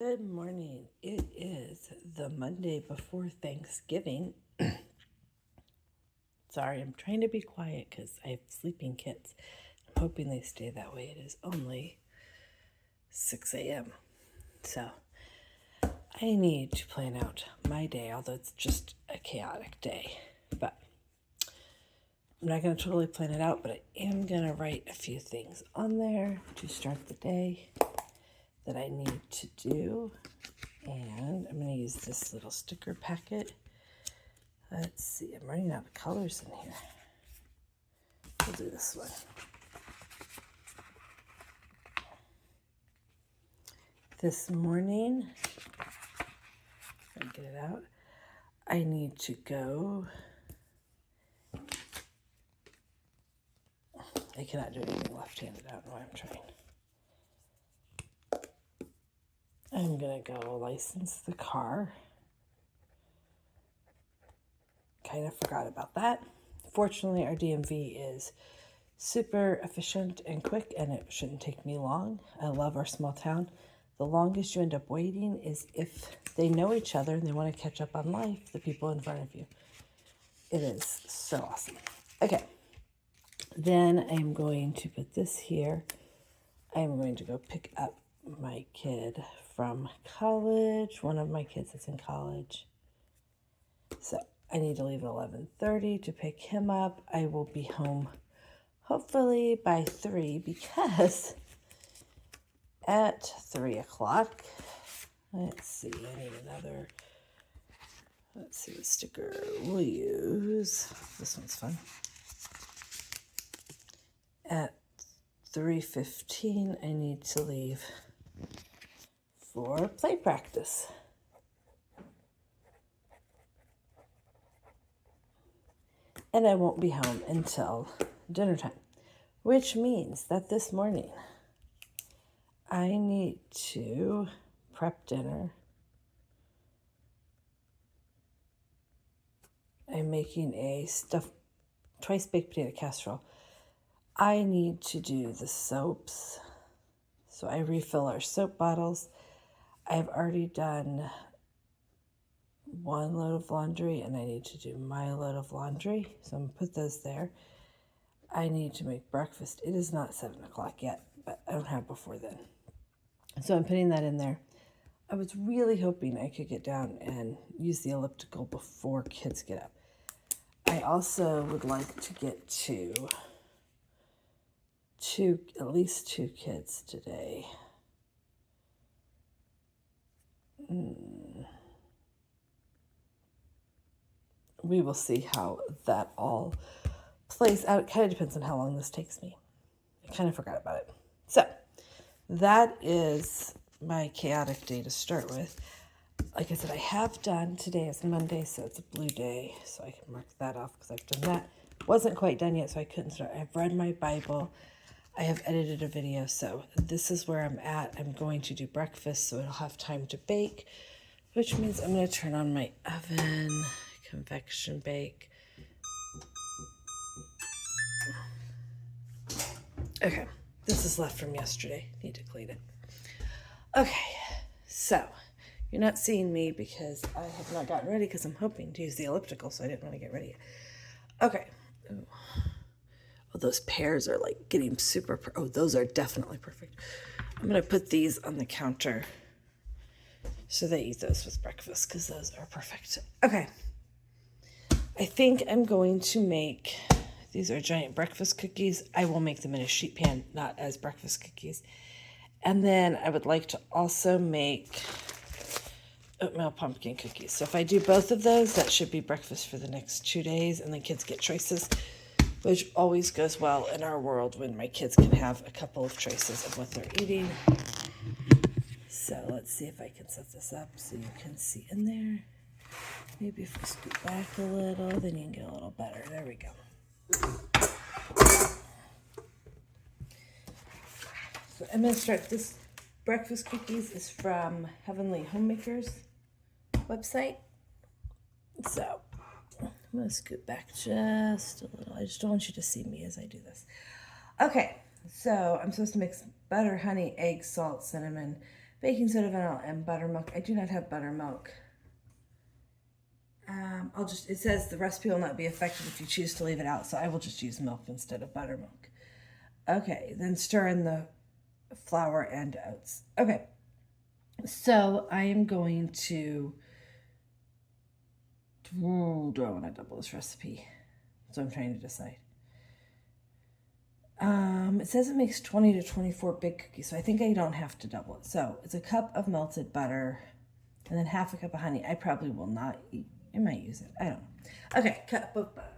Good morning. It is the Monday before Thanksgiving. Sorry, I'm trying to be quiet because I have sleeping kids. I'm hoping they stay that way. It is only 6 a.m. So I need to plan out my day, although it's just a chaotic day. But I'm not going to totally plan it out, but I am going to write a few things on there to start the day that I need to do. And I'm going to use this little sticker packet. Let's see, I'm running out of colors in here. We'll do this one. This morning, let me get it out. I need to go. I cannot do anything left-handed. I don't know why I'm trying. I'm going to go license the car. Kind of forgot about that. Fortunately, our DMV is super efficient and quick, and it shouldn't take me long. I love our small town. The longest you end up waiting is if they know each other and they want to catch up on life, the people in front of you. It is so awesome. Okay. Then I'm going to put this here. I'm going to go pick up my kid from college. One of my kids is in college. So I need to leave at 11:30 to pick him up. I will be home hopefully by 3 because at 3 o'clock, let's see, I need another, let's see what sticker we'll use. This one's fun. At 3:15, I need to leave for play practice. And I won't be home until dinner time, which means that this morning I need to prep dinner. I'm making a stuffed twice baked potato casserole. I need to do the soaps. So I refill our soap bottles. I've already done one load of laundry and I need to do my load of laundry. So I'm going to put those there. I need to make breakfast. It is not 7 o'clock yet, but I don't have before then. So I'm putting that in there. I was really hoping I could get down and use the elliptical before kids get up. I also would like to get to at least two kids today. We will see how that all plays out. It kind of depends on how long this takes me. I kind of forgot about it. So that is my chaotic day to start with. Like I said, I have done, today is Monday, so it's a blue day, so I can mark that off because I've done that. Wasn't quite done yet, so I couldn't start. I've read my Bible. I have edited a video, so this is where I'm at. I'm going to do breakfast, so it'll have time to bake, which means I'm going to turn on my oven, convection bake. Okay, this is left from yesterday. Need to clean it. Okay, so you're not seeing me because I have not gotten ready because I'm hoping to use the elliptical, so I didn't want to get ready yet. Okay. Ooh. Oh, those pears are like getting super, oh, those are definitely perfect. I'm going to put these on the counter so they eat those with breakfast because those are perfect. Okay. I think I'm going to make, these are giant breakfast cookies. I will make them in a sheet pan, not as breakfast cookies. And then I would like to also make oatmeal pumpkin cookies. So if I do both of those, that should be breakfast for the next 2 days, and the kids get choices, which always goes well in our world when my kids can have a couple of choices of what they're eating. So let's see if I can set this up so you can see in there. Maybe if we scoot back a little, then you can get a little better. There we go. So I'm going to start this breakfast cookies is from Heavenly Homemakers website. So I'm going to scoot back just a little. I just don't want you to see me as I do this. Okay, so I'm supposed to mix butter, honey, egg, salt, cinnamon, baking soda, vanilla, and buttermilk. I do not have buttermilk. It says the recipe will not be affected if you choose to leave it out, so I will just use milk instead of buttermilk. Okay, then stir in the flour and oats. Okay, so I am going to, do I want to double this recipe? So I'm trying to decide. It says it makes 20 to 24 big cookies, so I think I don't have to double it. So it's a cup of melted butter and then half a cup of honey. I probably will not eat. I might use it. I don't know. Okay, cup of butter.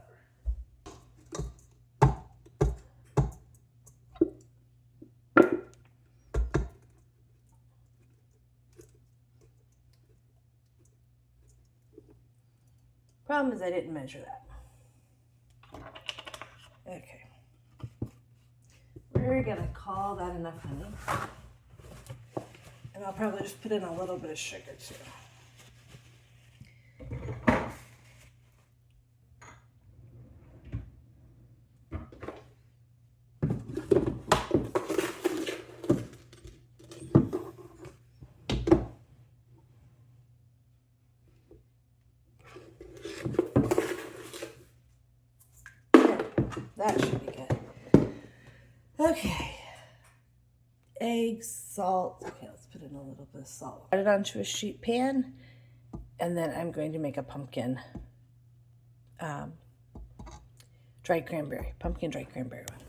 Problem is I didn't measure that. Okay. We're gonna call that enough honey. And I'll probably just put in a little bit of sugar too. That should be good. Okay. Eggs, salt. Okay, let's put in a little bit of salt. Put it onto a sheet pan, and then I'm going to make a pumpkin dried cranberry. Pumpkin dried cranberry one.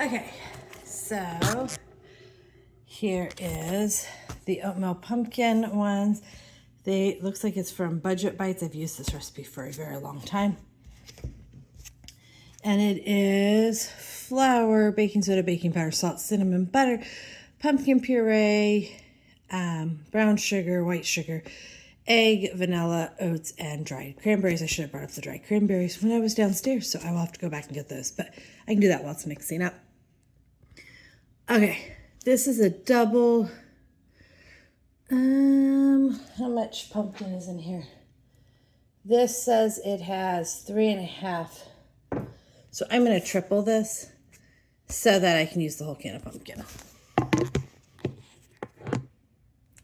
Okay, so here is the oatmeal pumpkin ones. Looks like it's from Budget Bites. I've used this recipe for a very long time. And it is flour, baking soda, baking powder, salt, cinnamon, butter, pumpkin puree, brown sugar, white sugar, egg, vanilla, oats, and dried cranberries. I should have brought up the dried cranberries when I was downstairs, so I will have to go back and get those. But I can do that while it's mixing up. Okay, this is a double. How much pumpkin is in here? This says it has 3.5. So I'm going to triple this so that I can use the whole can of pumpkin.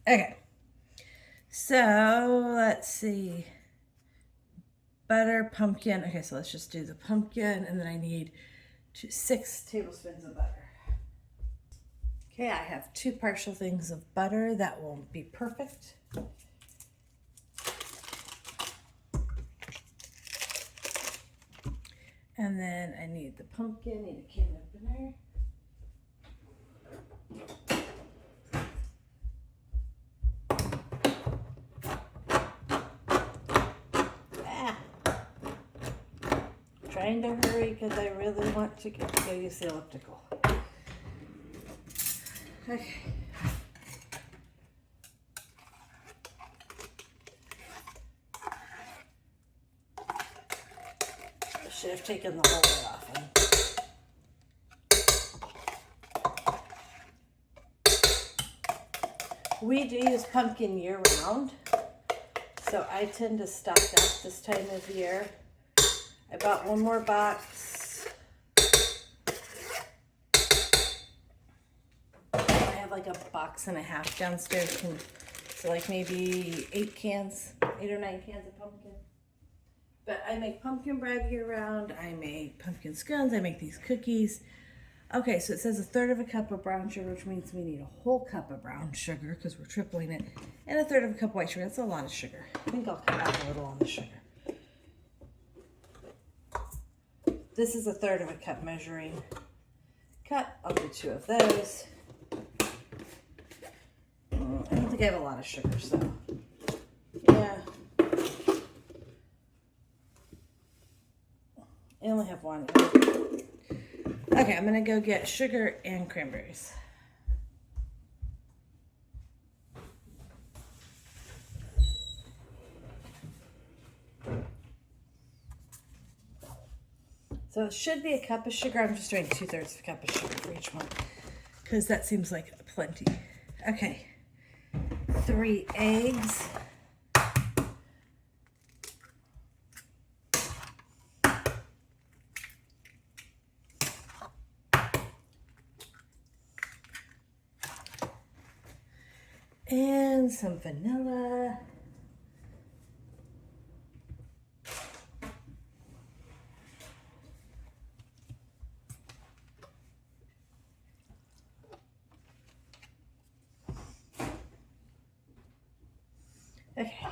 Okay. So let's see. Butter, pumpkin. Okay, so let's just do the pumpkin, and then I need 6 tablespoons of butter. Okay, I have 2 partial things of butter. That won't be perfect. And then I need the pumpkin, need a can opener. Trying to hurry because I really want to get to go use the elliptical. Okay. I should have taken the whole way off. We do use pumpkin year round, so I tend to stock up this time of year. I bought one more box. I have like a box and a half downstairs, so like maybe 8 or 9 cans of pumpkin. But I make pumpkin bread year round. I make pumpkin scones. I make these cookies. Okay, so it says 1/3 cup of brown sugar, which means we need a whole cup of brown sugar because we're tripling it, and 1/3 cup white sugar. That's a lot of sugar. I think I'll cut back a little on the sugar. This is 1/3 cup measuring cup. I'll do 2 of those. I don't think I have a lot of sugar, so yeah. I only have 1. Okay, I'm gonna go get sugar and cranberries. So it should be a cup of sugar. I'm just doing 2/3 cup of sugar for each one because that seems like plenty. Okay, 3 eggs. cinnamon, some vanilla. Okay.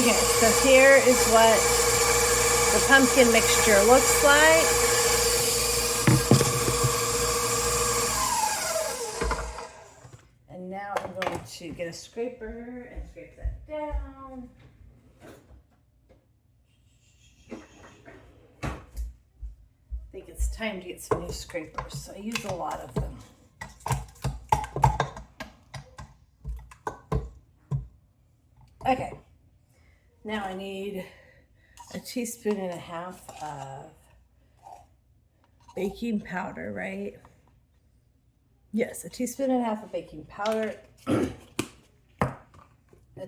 Okay, so here is what the pumpkin mixture looks like. And now I'm going to get a scraper and scrape that down. I think it's time to get some new scrapers, so I use a lot of them. Okay, now I need a teaspoon and a half of baking powder, right? Yes, a teaspoon and a half of baking powder, a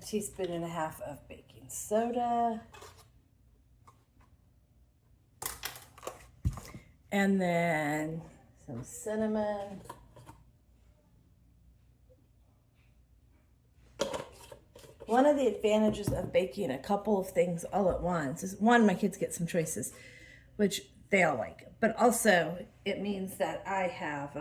teaspoon and a half of baking soda, and then some cinnamon. One of the advantages of baking a couple of things all at once is, one, my kids get some choices, which they all like. But also, it means that I have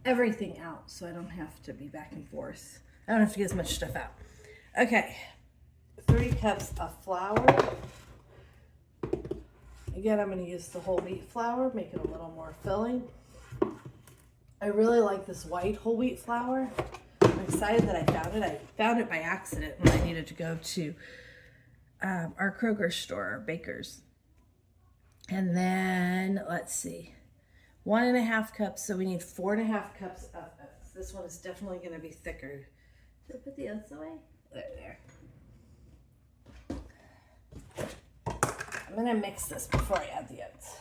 everything out, so I don't have to be back and forth. I don't have to get as much stuff out. Okay, 3 cups of flour. Again, I'm going to use the whole wheat flour, make it a little more filling. I really like this white whole wheat flour. I'm excited that I found it. I found it by accident when I needed to go to our Kroger store, Baker's. And then, let's see, 1.5 cups. So we need 4.5 cups of oats. This one is definitely going to be thicker. Did I put the oats away? There. I'm going to mix this before I add the oats.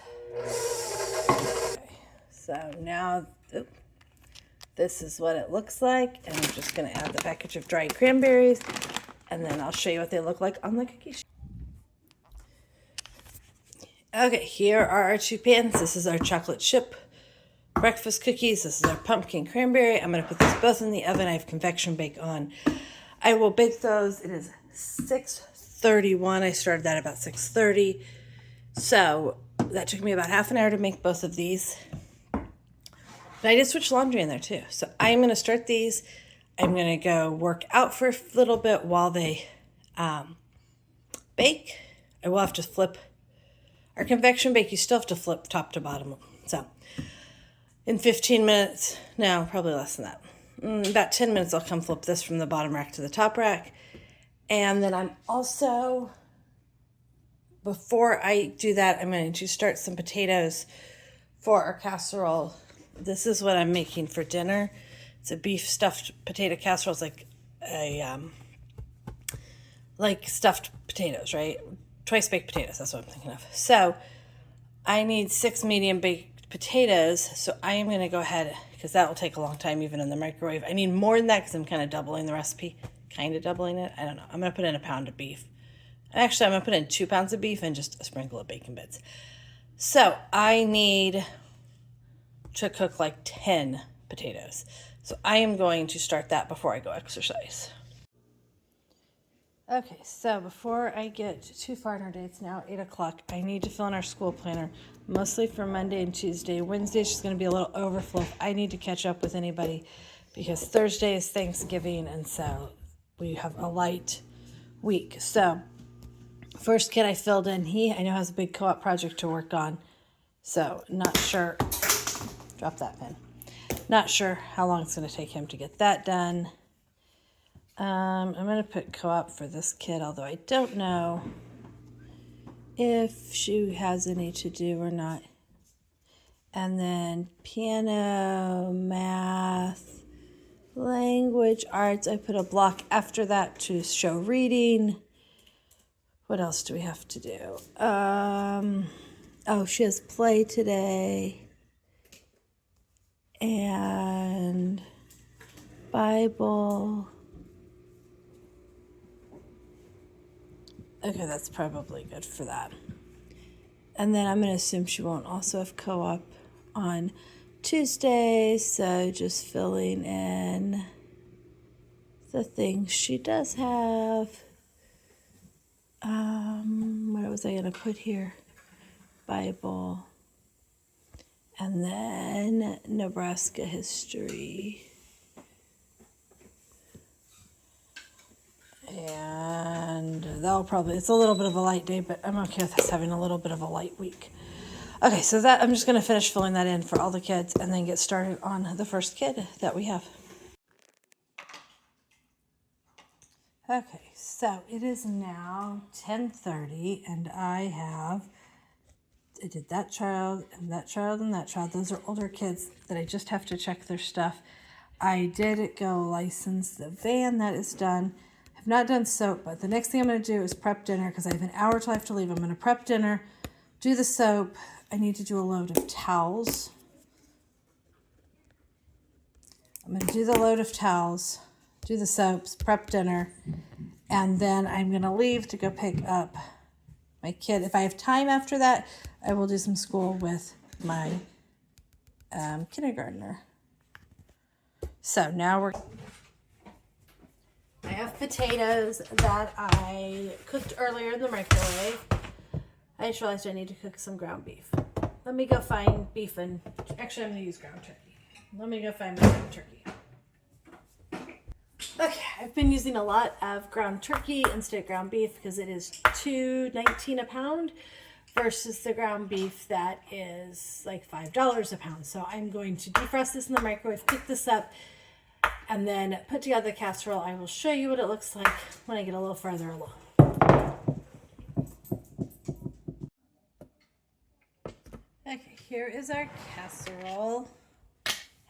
Okay, so now, this is what it looks like, and I'm just going to add the package of dried cranberries, and then I'll show you what they look like on the cookie sheet. Okay, here are our 2 pans. This is our chocolate chip breakfast cookies. This is our pumpkin cranberry. I'm going to put these both in the oven. I have convection bake on. I will bake those. It is 6:31. I started that about 6:30. So that took me about half an hour to make both of these. But I did switch laundry in there too. So I'm going to start these. I'm going to go work out for a little bit while they bake. I will have to flip. Our convection bake, you still have to flip top to bottom. So in 15 minutes, no, probably less than that. About 10 minutes, I'll come flip this from the bottom rack to the top rack. And then I'm also, before I do that, I'm going to start some potatoes for our casserole. This is what I'm making for dinner. It's a beef stuffed potato casserole. It's like a like stuffed potatoes, right? Twice baked potatoes. That's what I'm thinking of. So I need 6 medium baked potatoes. So I am going to go ahead, because that will take a long time even in the microwave. I need more than that because I'm kind of doubling the recipe. Kind of doubling it. I don't know. I'm going to put in 1 pound of beef. Actually, I'm going to put in 2 pounds of beef and just a sprinkle of bacon bits. So I need to cook like 10 potatoes. So I am going to start that before I go exercise. Okay, so before I get too far in our day, it's now 8 o'clock. I need to fill in our school planner, mostly for Monday and Tuesday. Wednesday's just going to be a little overflow. I need to catch up with anybody because Thursday is Thanksgiving, and so we have a light week. So first kid I filled in, I know has a big co-op project to work on. So not sure, drop that pen. Not sure how long it's going to take him to get that done. I'm going to put co-op for this kid, although I don't know if she has any to do or not. And then piano, math, language, arts. I put a block after that to show reading. What else do we have to do? Oh, she has play today. and Bible. Okay, that's probably good for that. And then I'm going to assume she won't also have co-op on Tuesday, so just filling in the things she does have. What was I going to put here? Bible. And then Nebraska history. And that'll probably, it's a little bit of a light day, but I'm okay with us having a little bit of a light week. Okay, so that I'm just going to finish filling that in for all the kids and then get started on the first kid that we have. Okay, so it is now 10:30 and I did that child and that child and that child. Those are older kids that I just have to check their stuff. I did go license the van. That is done. I've not done soap, but the next thing I'm going to do is prep dinner because I have an hour till I have to leave. I'm going to prep dinner, do the soap. I need to do a load of towels. I'm going to do the load of towels, do the soaps, prep dinner, and then I'm going to leave to go pick up my kid. If I have time after that, I will do some school with my kindergartner. So now I have potatoes that I cooked earlier in the microwave. I just realized I need to cook some ground beef. Let me go find beef and, actually I'm going to use ground turkey. Let me go find my ground turkey. Okay, I've been using a lot of ground turkey instead of ground beef because it is $2.19 a pound versus the ground beef that is like $5 a pound. So I'm going to defrost this in the microwave, cook this up, and then put together the casserole. I will show you what it looks like when I get a little further along. Okay, here is our casserole.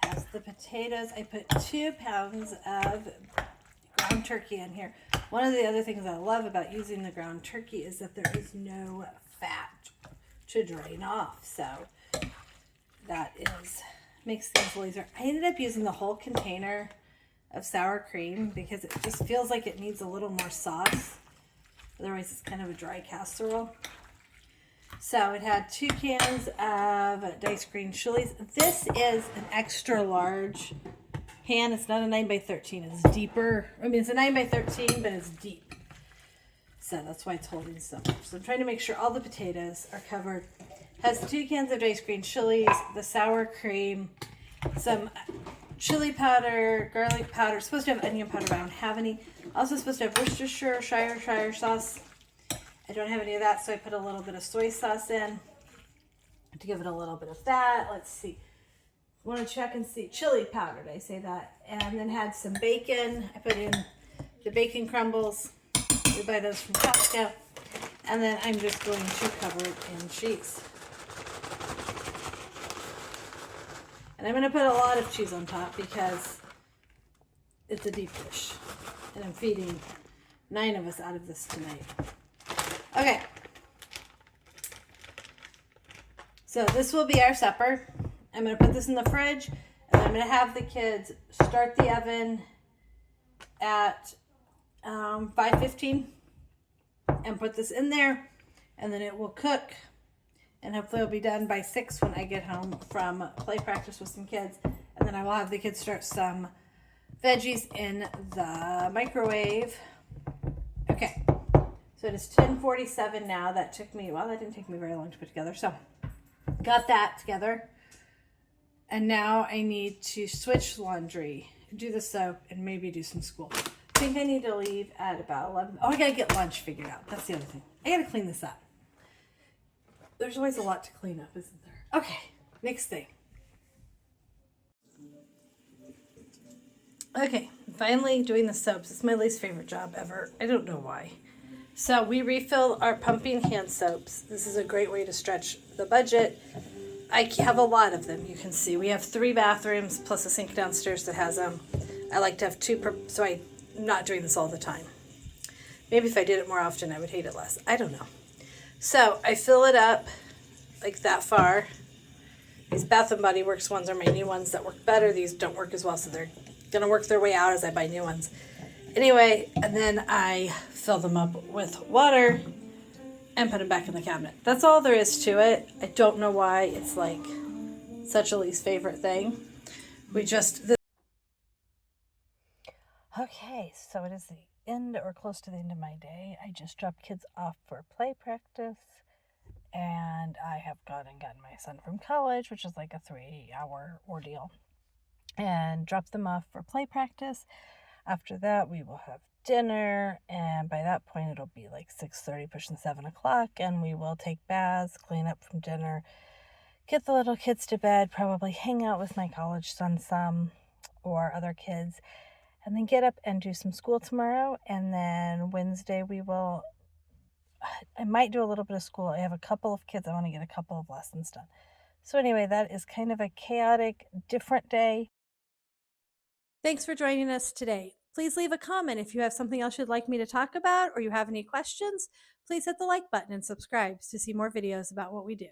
Has the potatoes. I put 2 pounds of ground turkey in here. One of the other things I love about using the ground turkey is that there is no fat to drain off. So that makes things a little easier. I ended up using the whole container of sour cream because it just feels like it needs a little more sauce. Otherwise it's kind of a dry casserole. So it had 2 cans of diced green chilies. This is an extra large pan. It's not a 9x13. It's deeper. I mean, it's a 9x13, but it's deep. So that's why it's holding so much. So I'm trying to make sure all the potatoes are covered. Has 2 cans of diced green chilies, the sour cream, some chili powder, garlic powder. It's supposed to have onion powder, but I don't have any. Also supposed to have Worcestershire sauce. I don't have any of that, so I put a little bit of soy sauce in to give it a little bit of that. Let's see. I want to check and see. Chili powder, did I say that? And then had some bacon. I put in the bacon crumbles. We buy those from Costco. And then I'm just going to cover it in cheese. And I'm going to put a lot of cheese on top because it's a deep dish. And I'm feeding 9 of us out of this tonight. Okay, so this will be our supper. I'm going to put this in the fridge, and I'm going to have the kids start the oven at 5:15 and put this in there, and then it will cook, and hopefully it'll be done by 6 when I get home from play practice with some kids, and then I will have the kids start some veggies in the microwave. Okay. So it is 10:47 now. That took me, well, that didn't take me very long to put together. So got that together. And now I need to switch laundry, do the soap, and maybe do some school. I think I need to leave at about 11. Oh, I got to get lunch figured out. That's the other thing. I got to clean this up. There's always a lot to clean up, isn't there? Okay, next thing. Okay, finally doing the soaps. It's my least favorite job ever. I don't know why. So we refill our pumping hand soaps. This is a great way to stretch the budget. I have a lot of them, you can see. We have 3 bathrooms plus a sink downstairs that has them. I like to have 2 so I'm not doing this all the time. Maybe if I did it more often, I would hate it less. I don't know. So I fill it up like that far. These Bath & Body Works ones are my new ones that work better. These don't work as well, so they're going to work their way out as I buy new ones. Anyway, and then I fill them up with water and put them back in the cabinet. That's all there is to it. I don't know why it's like such a least favorite thing. Okay, so it is the end or close to the end of my day. I just dropped kids off for play practice, and I have gone and gotten my son from college, which is like a 3-hour ordeal, and dropped them off for play practice. After that, we will have dinner, and by that point, it'll be like 6:30, pushing 7 o'clock, and we will take baths, clean up from dinner, get the little kids to bed, probably hang out with my college son some, or other kids, and then get up and do some school tomorrow. And then Wednesday I might do a little bit of school. I have a couple of kids. I want to get a couple of lessons done. So anyway, that is kind of a chaotic, different day. Thanks for joining us today. Please leave a comment if you have something else you'd like me to talk about or you have any questions. Please hit the like button and subscribe to see more videos about what we do.